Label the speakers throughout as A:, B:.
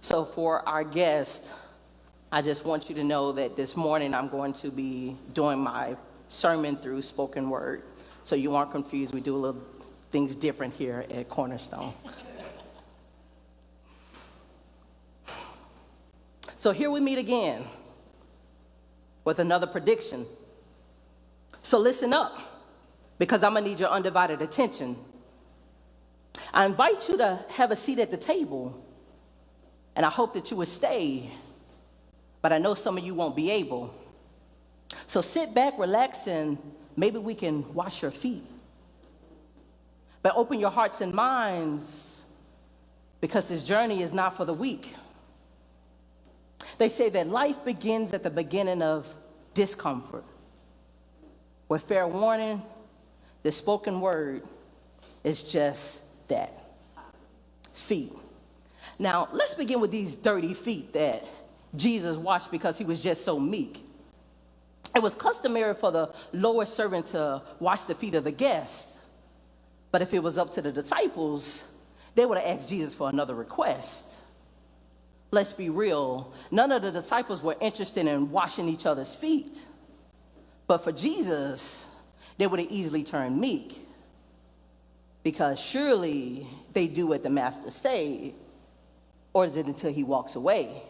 A: So for our guest, I just want you to know that this morning I'm going to be doing my sermon through spoken word. So you aren't confused. We do a little things different here at Cornerstone. So here we meet again with another prediction. So listen up, because I'm going to need your undivided attention. I invite you to have a seat at the table, and I hope that you will stay, but I know some of you won't be able. So sit back, relax, and maybe we can wash your feet. But open your hearts and minds, because this journey is not for the weak. They say that life begins at the beginning of discomfort. With fair warning, the spoken word is just that. Feet. Now, let's begin with these dirty feet that Jesus washed because he was just so meek. It was customary for the lower servant to wash the feet of the guest. But if it was up to the disciples, they would have asked Jesus for another request. Let's be real, none of the disciples were interested in washing each other's feet. But for Jesus, they would have easily turned meek, because surely they do what the master say, or is it until he walks away?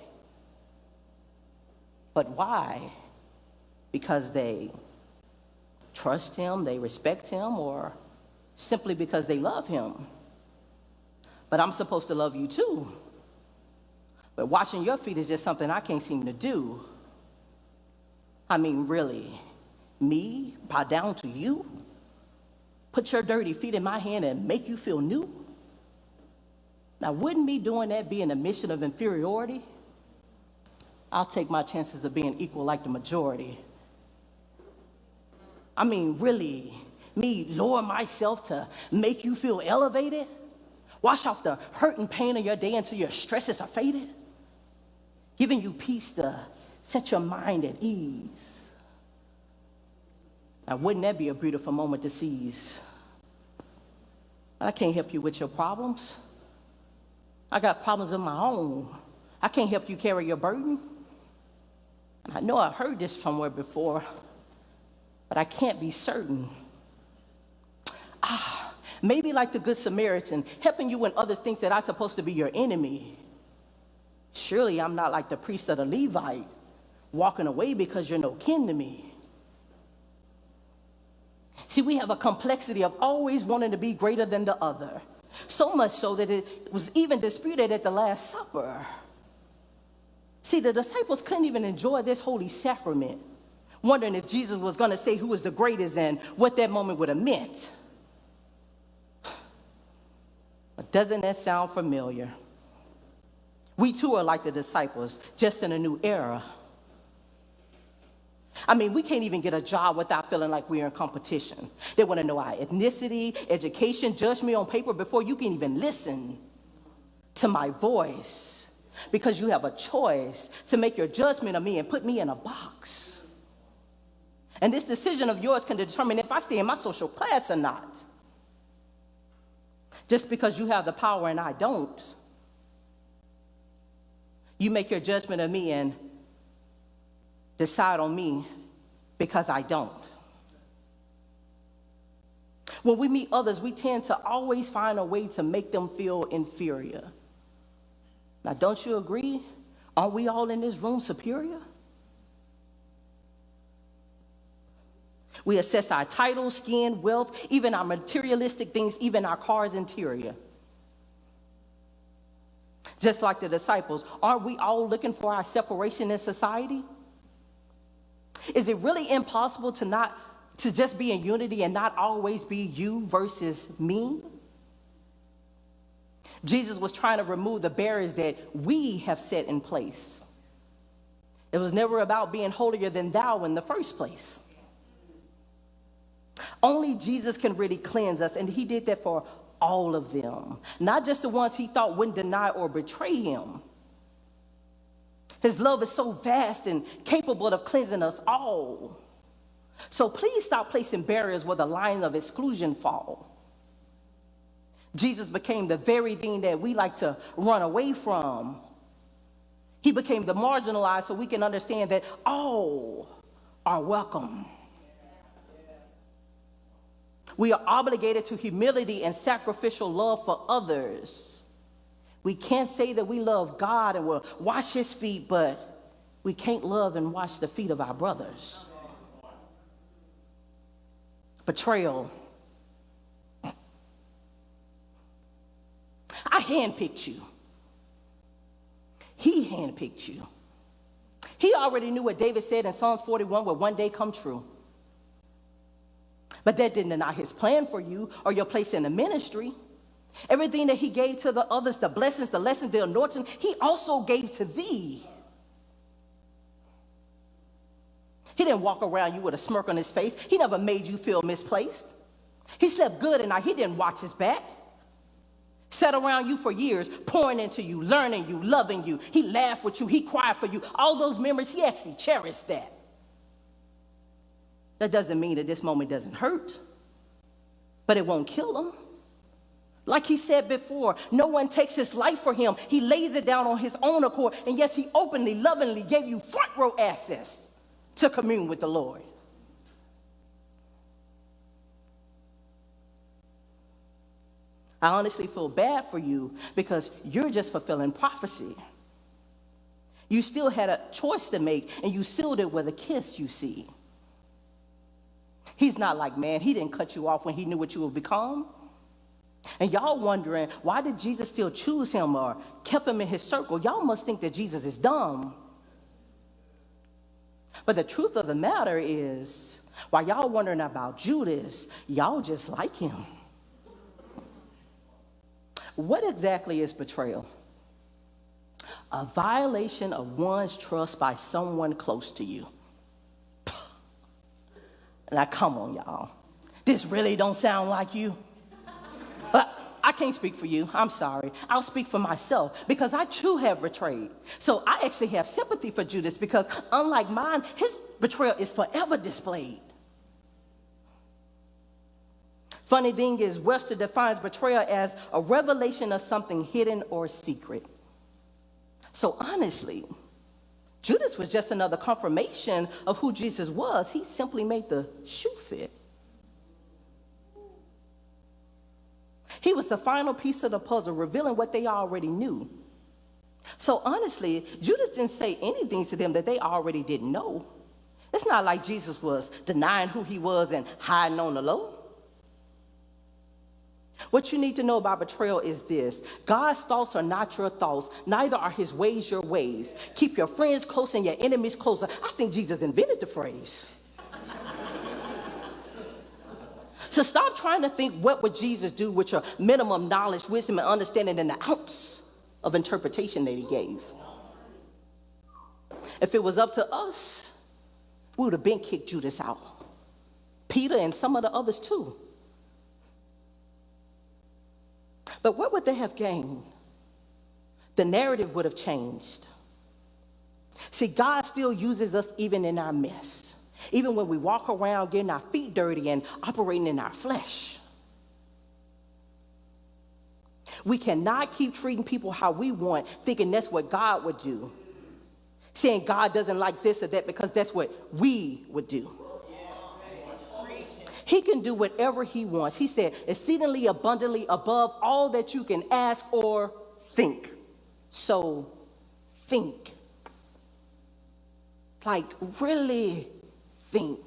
A: But why? Because they trust him, they respect him, or simply because they love him? But I'm supposed to love you too. But washing your feet is just something I can't seem to do. I mean, really, me bow down to you? Put your dirty feet in my hand and make you feel new? Now, wouldn't me doing that be an admission of inferiority? I'll take my chances of being equal like the majority. I mean, really, me lower myself to make you feel elevated? Wash off the hurt and pain of your day until your stresses are faded? Giving you peace to set your mind at ease. Now, wouldn't that be a beautiful moment to seize? But I can't help you with your problems. I got problems of my own. I can't help you carry your burden. I know I've heard this somewhere before, but I can't be certain. Maybe like the Good Samaritan, helping you when others think that I'm supposed to be your enemy. Surely I'm not like the priest of the Levite, walking away because you're no kin to me. See, we have a complexity of always wanting to be greater than the other. So much so that it was even disputed at the Last Supper. See, the disciples couldn't even enjoy this holy sacrament, wondering if Jesus was going to say who was the greatest and what that moment would have meant. But doesn't that sound familiar? We too are like the disciples, just in a new era. I mean, we can't even get a job without feeling like we're in competition. They want to know our ethnicity, education, judge me on paper before you can even listen to my voice, because you have a choice to make your judgment of me and put me in a box. And this decision of yours can determine if I stay in my social class or not. Just because you have the power and I don't, you make your judgment of me and decide on me because I don't. When we meet others, we tend to always find a way to make them feel inferior. Now, don't you agree? Aren't we all in this room superior? We assess our title, skin, wealth, even our materialistic things, even our car's interior. Just like the disciples, aren't we all looking for our separation in society? Is it really impossible to just be in unity and not always be you versus me? Jesus was trying to remove the barriers that we have set in place. It was never about being holier than thou in the first place. Only Jesus can really cleanse us, and he did that for all of them, not just the ones he thought wouldn't deny or betray him. His love is so vast and capable of cleansing us all. So please stop placing barriers where the lines of exclusion fall. Jesus became the very thing that we like to run away from He became the marginalized so we can understand that all are welcome. We are obligated to humility and sacrificial love for others. We can't say that we love God and we'll wash his feet, but we can't love and wash the feet of our brothers. Betrayal. I handpicked you. He handpicked you. He already knew what David said in Psalms 41 would one day come true. But that didn't deny his plan for you or your place in the ministry. Everything that he gave to the others, the blessings, the lessons, the anointing, he also gave to thee. He didn't walk around you with a smirk on his face. He never made you feel misplaced. He slept good at night. He didn't watch his back. Sat around you for years, pouring into you, learning you, loving you. He laughed with you. He cried for you. All those memories, he actually cherished that. That doesn't mean that this moment doesn't hurt, but it won't kill him. Like he said before, no one takes his life for him. He lays it down on his own accord. And yes, he openly, lovingly gave you front row access to commune with the Lord. I honestly feel bad for you because you're just fulfilling prophecy. You still had a choice to make, and you sealed it with a kiss, you see. He's not like man. He didn't cut you off when he knew what you would become. And y'all wondering, why did Jesus still choose him or kept him in his circle? Y'all must think that Jesus is dumb. But the truth of the matter is, while y'all wondering about Judas, y'all just like him. What exactly is betrayal? A violation of one's trust by someone close to you. Now, come on, y'all. This really don't sound like you. But I can't speak for you. I'm sorry. I'll speak for myself because I too have betrayed. So I actually have sympathy for Judas because unlike mine, his betrayal is forever displayed. Funny thing is, Webster defines betrayal as a revelation of something hidden or secret. So honestly, Judas was just another confirmation of who Jesus was. He simply made the shoe fit. He was the final piece of the puzzle, revealing what they already knew. So honestly, Judas didn't say anything to them that they already didn't know. It's not like Jesus was denying who he was and hiding on the low. What you need to know about betrayal is this: God's thoughts are not your thoughts, neither are his ways your ways. Keep your friends close and your enemies closer. I think Jesus invented the phrase. So stop trying to think, what would Jesus do with your minimum knowledge, wisdom, and understanding and the ounce of interpretation that he gave. If it was up to us, we would have been kicked Judas out. Peter and some of the others too. But what would they have gained? The narrative would have changed. See, God still uses us even in our mess. Even when we walk around getting our feet dirty and operating in our flesh. We cannot keep treating people how we want, thinking that's what God would do. Saying God doesn't like this or that because that's what we would do. He can do whatever he wants. He said, exceedingly abundantly above all that you can ask or think. So think. Like, really think.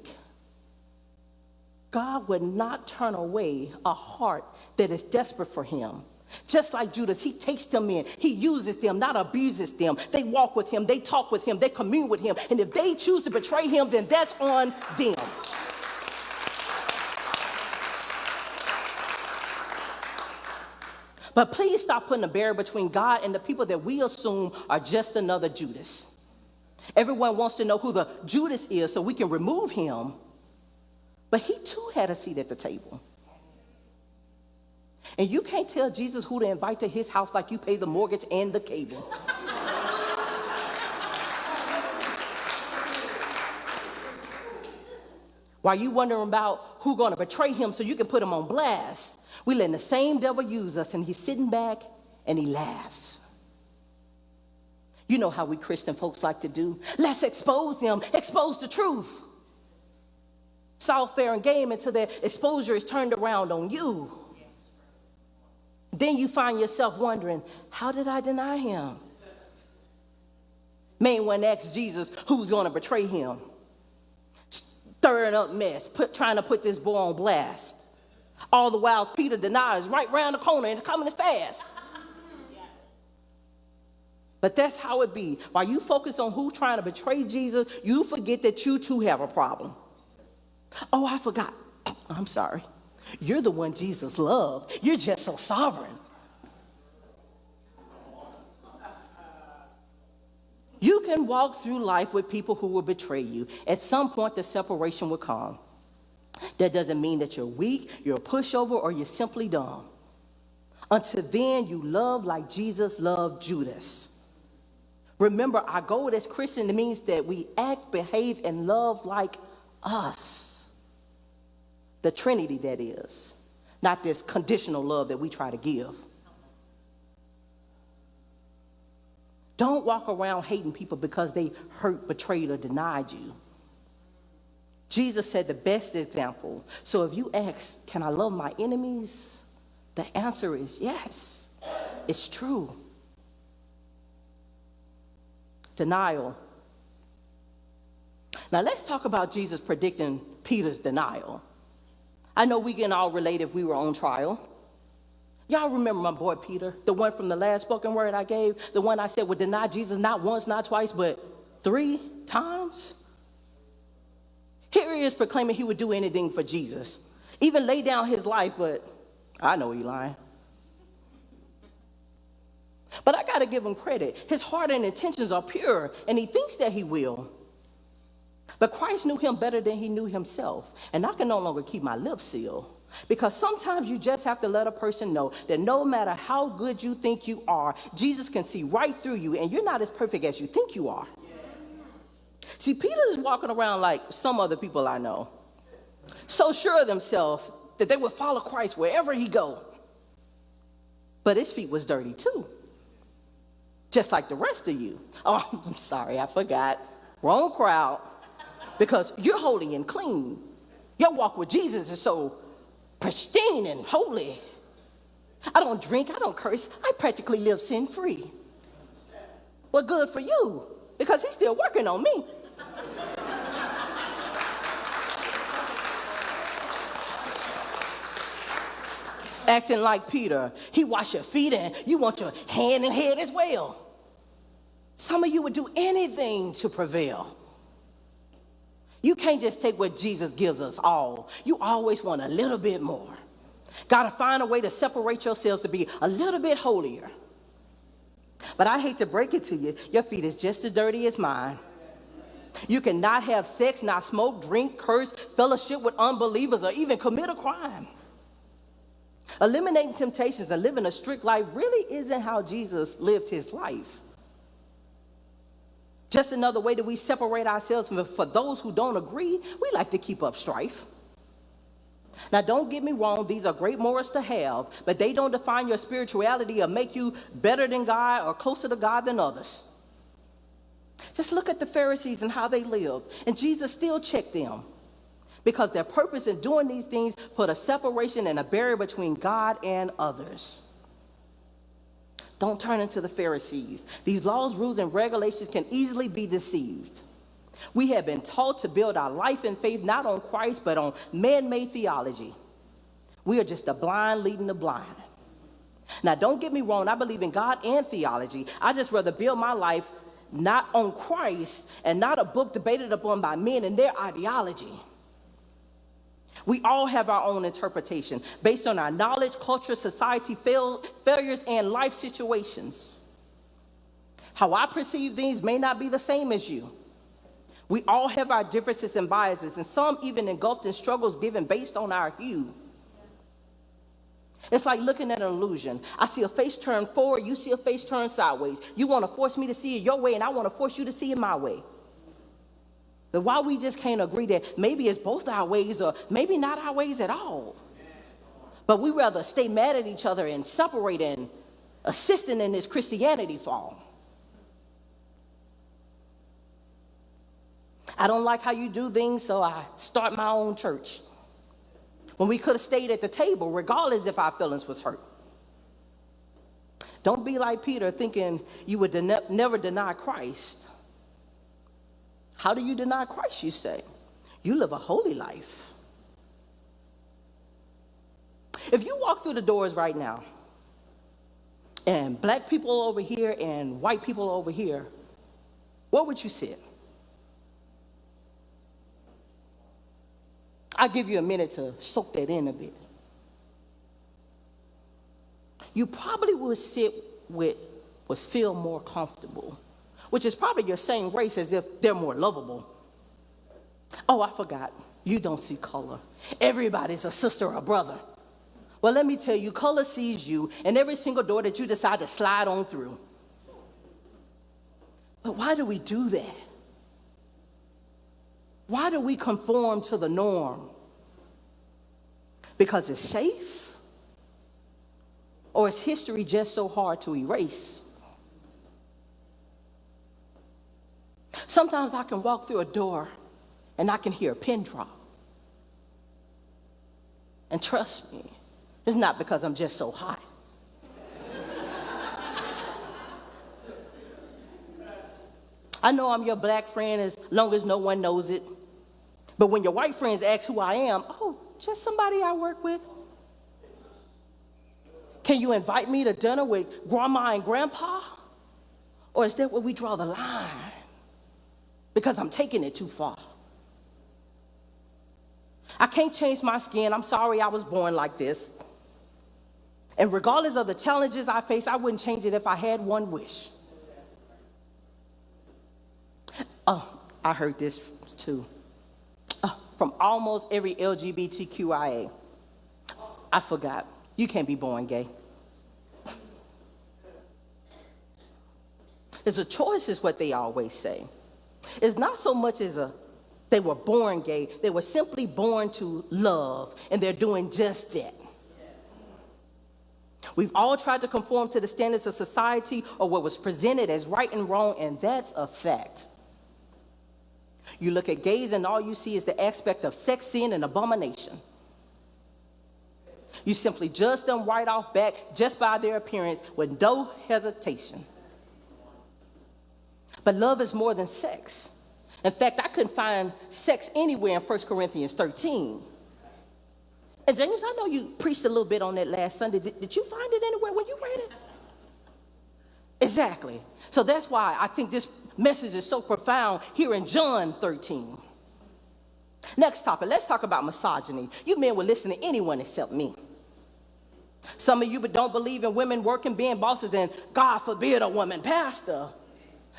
A: God would not turn away a heart that is desperate for him. Just like Judas, he takes them in. He uses them, not abuses them. They walk with him. They talk with him. They commune with him. And if they choose to betray him, then that's on them. But please stop putting a barrier between God and the people that we assume are just another Judas. Everyone wants to know who the Judas is so we can remove him. But he too had a seat at the table. And you can't tell Jesus who to invite to his house like you pay the mortgage and the cable. While you wondering about who's going to betray him so you can put him on blast, we letting the same devil use us, and he's sitting back and he laughs. You know how we Christian folks like to do. Let's expose them, expose the truth. It's all fair and game until their exposure is turned around on you. Then you find yourself wondering, how did I deny him? Man went and asked Jesus who's going to betray him. Stirring up mess, trying to put this boy on blast. All the while Peter denies right around the corner and it's coming as fast. But that's how it be. While you focus on who's trying to betray Jesus, you forget that you too have a problem. Oh, I forgot. I'm sorry. You're the one Jesus loved. You're just so sovereign. You can walk through life with people who will betray you. At some point, the separation will come. That doesn't mean that you're weak, you're a pushover, or you're simply dumb. Until then, you love like Jesus loved Judas. Remember, our goal as Christians means that we act, behave, and love like us. The Trinity, that is. Not this conditional love that we try to give. Don't walk around hating people because they hurt, betrayed, or denied you. Jesus said the best example. So if you ask, can I love my enemies? The answer is yes. It's true. Denial. Now let's talk about Jesus predicting Peter's denial. I know we can all relate if we were on trial. Y'all remember my boy Peter, the one from the last spoken word I gave, the one I said would deny Jesus not once, not twice, but 3 times? Here he is proclaiming he would do anything for Jesus, even lay down his life, but I know he's lying. But I got to give him credit. His heart and intentions are pure, and he thinks that he will. But Christ knew him better than he knew himself, and I can no longer keep my lips sealed. Because sometimes you just have to let a person know that no matter how good you think you are, Jesus can see right through you, and you're not as perfect as you think you are. See, Peter is walking around like some other people I know, so sure of themselves that they would follow Christ wherever he go. But his feet was dirty too, just like the rest of you. Oh, I'm sorry, I forgot. Wrong crowd. Because you're holy and clean. Your walk with Jesus is so pristine and holy. I don't drink, I don't curse. I practically live sin-free. Well, good for you, because he's still working on me. Acting like Peter, he wash your feet and you want your hand and head as well. Some of you would do anything to prevail. You can't just take what Jesus gives us all. You always want a little bit more. Got to find a way to separate yourselves to be a little bit holier. But I hate to break it to you, your feet is just as dirty as mine. You cannot have sex, not smoke, drink, curse, fellowship with unbelievers, or even commit a crime. Eliminating temptations and living a strict life really isn't how Jesus lived his life. Just another way that we separate ourselves from. For those who don't agree, we like to keep up strife. Now, don't get me wrong, these are great morals to have, but they don't define your spirituality or make you better than God or closer to God than others. Just look at the Pharisees and how they lived, and Jesus still checked them because their purpose in doing these things put a separation and a barrier between God and others. Don't turn into the Pharisees. These laws, rules, and regulations can easily be deceived. We have been taught to build our life and faith not on Christ, but on man-made theology. We are just the blind leading the blind. Now, don't get me wrong. I believe in God and theology. I just rather build my life not on Christ and not a book debated upon by men and their ideology. We all have our own interpretation based on our knowledge, culture, society, failures, and life situations. How I perceive things may not be the same as you. We all have our differences and biases, and some even engulfed in struggles given based on our hue. It's like looking at an illusion. I see a face turn forward, you see a face turn sideways. You want to force me to see it your way, and I want to force you to see it my way. But why we just can't agree that maybe it's both our ways or maybe not our ways at all. But we rather stay mad at each other and separate and assisting in this Christianity fall. I don't like how you do things, so I start my own church. When we could have stayed at the table, regardless if our feelings was hurt. Don't be like Peter thinking you would never deny Christ. How do you deny Christ, you say? You live a holy life. If you walk through the doors right now, and black people over here and white people over here, what would you say? I'll give you a minute to soak that in a bit. You probably would sit with feel more comfortable, which is probably your same race as if they're more lovable. Oh, I forgot. You don't see color. Everybody's a sister or a brother. Well, let me tell you, color sees you and every single door that you decide to slide on through. But why do we do that? Why do we conform to the norm? Because it's safe? Or is history just so hard to erase? Sometimes I can walk through a door and I can hear a pin drop. And trust me, it's not because I'm just so hot. I know I'm your black friend as long as no one knows it. But when your white friends ask who I am, oh, just somebody I work with. Can you invite me to dinner with grandma and grandpa? Or is that where we draw the line? Because I'm taking it too far. I can't change my skin. I'm sorry I was born like this. And regardless of the challenges I face, I wouldn't change it if I had one wish. Oh, I heard this too. From almost every LGBTQIA. I forgot. You can't be born gay. It's a choice is what they always say. It's not so much as they were born gay. They were simply born to love, and they're doing just that. We've all tried to conform to the standards of society or what was presented as right and wrong, and that's a fact. You look at gays and all you see is the aspect of sex, sin, and abomination. You simply judge them right off back just by their appearance with no hesitation. But love is more than sex. In fact, I couldn't find sex anywhere in 1 Corinthians 13. And James, I know you preached a little bit on that last Sunday. Did you find it anywhere when you read it? Exactly. So that's why I think this message is so profound here in John 13. Next topic, let's talk about misogyny. You men will listen to anyone except me. Some of you but don't believe in women working, being bosses, and God forbid a woman pastor.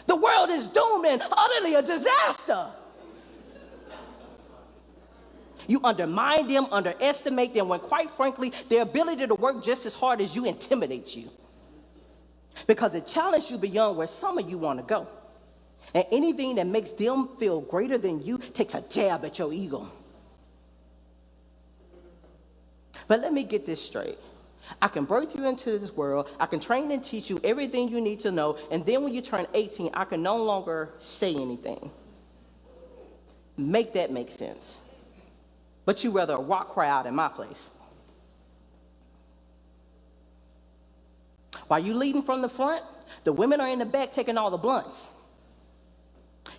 A: The world is doomed and utterly a disaster. You undermine them, underestimate them, when quite frankly, their ability to work just as hard as you intimidates you. Because it challenges you beyond where some of you want to go. And anything that makes them feel greater than you takes a jab at your ego. But let me get this straight. I can birth you into this world. I can train and teach you everything you need to know. And then when you turn 18, I can no longer say anything. Make that make sense. But you rather a rock cry out in my place. While you leading from the front, the women are in the back taking all the blunts.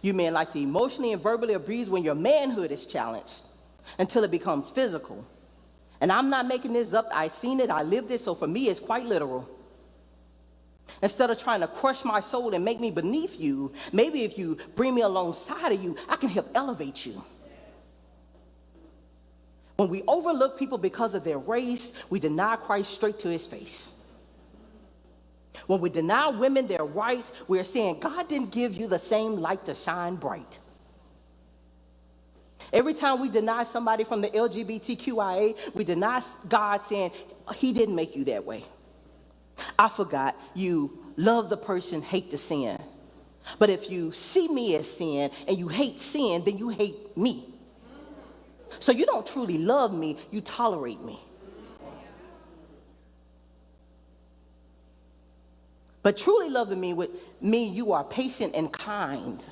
A: You men like to emotionally and verbally abuse when your manhood is challenged until it becomes physical. And I'm not making this up. I've seen it. I lived it. So for me, it's quite literal. Instead of trying to crush my soul and make me beneath you, maybe if you bring me alongside of you, I can help elevate you. When we overlook people because of their race, we deny Christ straight to his face. When we deny women their rights, we're saying God didn't give you the same light to shine bright. Every time we deny somebody from the LGBTQIA, we deny God, saying he didn't make you that way. I forgot, you love the person, hate the sin. But if you see me as sin and you hate sin, then you hate me. So you don't truly love me, you tolerate me. But truly loving me with me, you are patient and kind.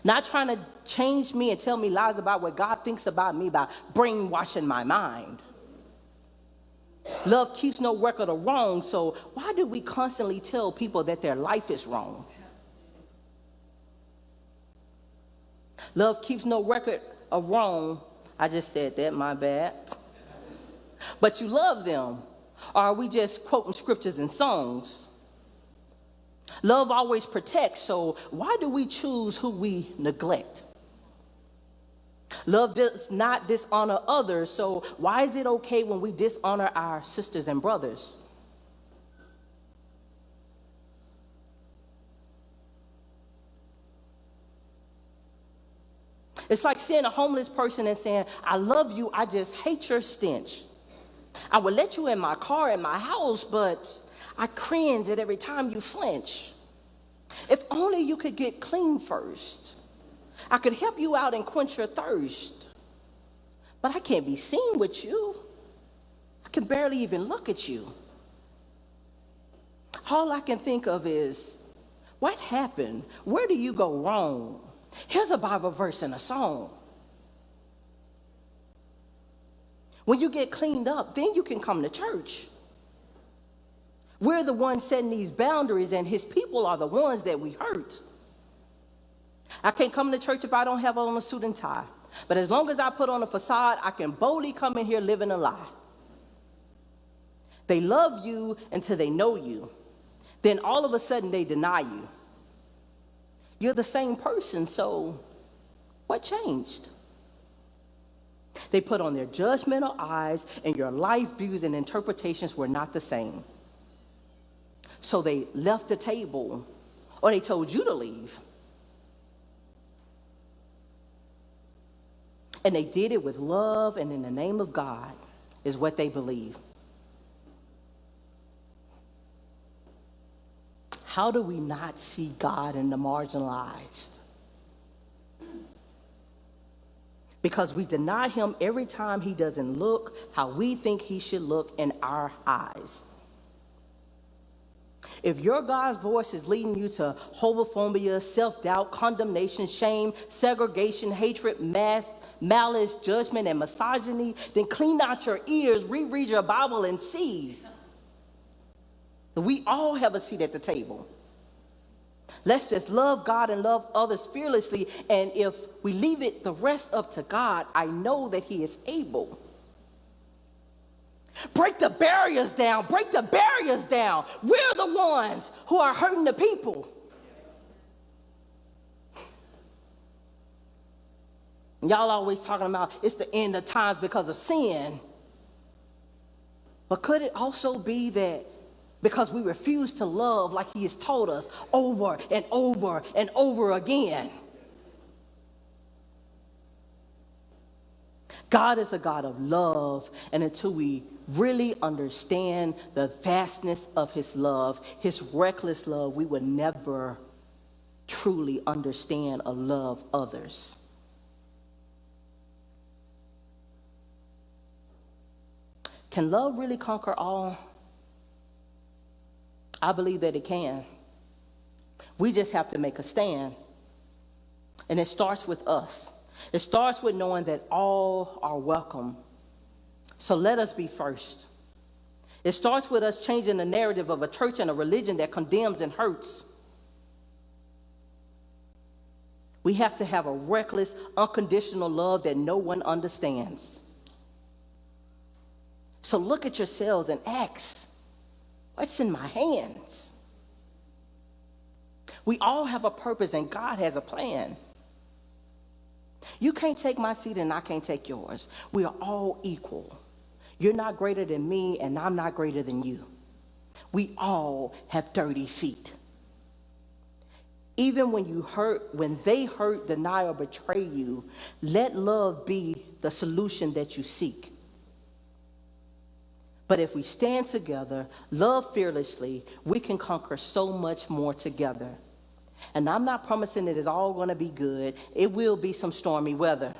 A: Not trying to change me and tell me lies about what God thinks about me by brainwashing my mind. Love keeps no record of wrong, so why do we constantly tell people that their life is wrong? Love keeps no record of wrong. I just said that, my bad. But you love them. Or are we just quoting scriptures and songs? Love always protects, so why do we choose who we neglect? Love does not dishonor others, so why is it okay when we dishonor our sisters and brothers? It's like seeing a homeless person and saying, I love you, I just hate your stench. I would let you in my car, in my house, but I cringe at every time you flinch. If only you could get clean first. I could help you out and quench your thirst. But I can't be seen with you. I can barely even look at you. All I can think of is, what happened? Where do you go wrong? Here's a Bible verse and a song. When you get cleaned up, then you can come to church. We're the ones setting these boundaries, and his people are the ones that we hurt. I can't come to church if I don't have on a suit and tie. But as long as I put on a facade, I can boldly come in here living a lie. They love you until they know you. Then all of a sudden they deny you. You're the same person, so what changed? They put on their judgmental eyes, and your life views and interpretations were not the same. So they left the table, or they told you to leave. And they did it with love and in the name of God, is what they believe. How do we not see God in the marginalized? Because we deny him every time he doesn't look how we think he should look in our eyes. If your God's voice is leading you to homophobia, self-doubt, condemnation, shame, segregation, hatred, malice, judgment, and misogyny, then clean out your ears, reread your Bible, and see. We all have a seat at the table. Let's just love God and love others fearlessly, and if we leave it the rest up to God, I know that he is able. Break the barriers down. Break the barriers down. We're the ones who are hurting the people. Y'all always talking about it's the end of times because of sin. But could it also be that because we refuse to love like he has told us over and over and over again? God is a God of love, and until we really understand the vastness of his love, his reckless love, we would never truly understand or love others. Can love really conquer all? I believe that it can. We just have to make a stand. And it starts with us. It starts with knowing that all are welcome. So let us be first. It starts with us changing the narrative of a church and a religion that condemns and hurts. We have to have a reckless, unconditional love that no one understands. So look at yourselves and ask, what's in my hands? We all have a purpose, and God has a plan. You can't take my seat and I can't take yours. We are all equal. You're not greater than me and I'm not greater than you. We all have dirty feet. Even when they hurt, deny, or betray you, let love be the solution that you seek. But if we stand together, love fearlessly, we can conquer so much more together. And I'm not promising it is all going to be good. It will be some stormy weather.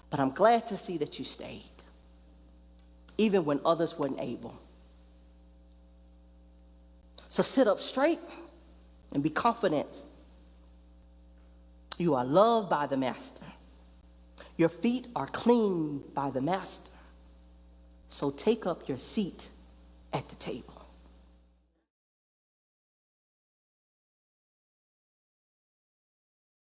A: But I'm glad to see that you stayed, even when others weren't able. So sit up straight and be confident You are loved by the Master. Your feet are clean by the Master. So take up your seat at the table.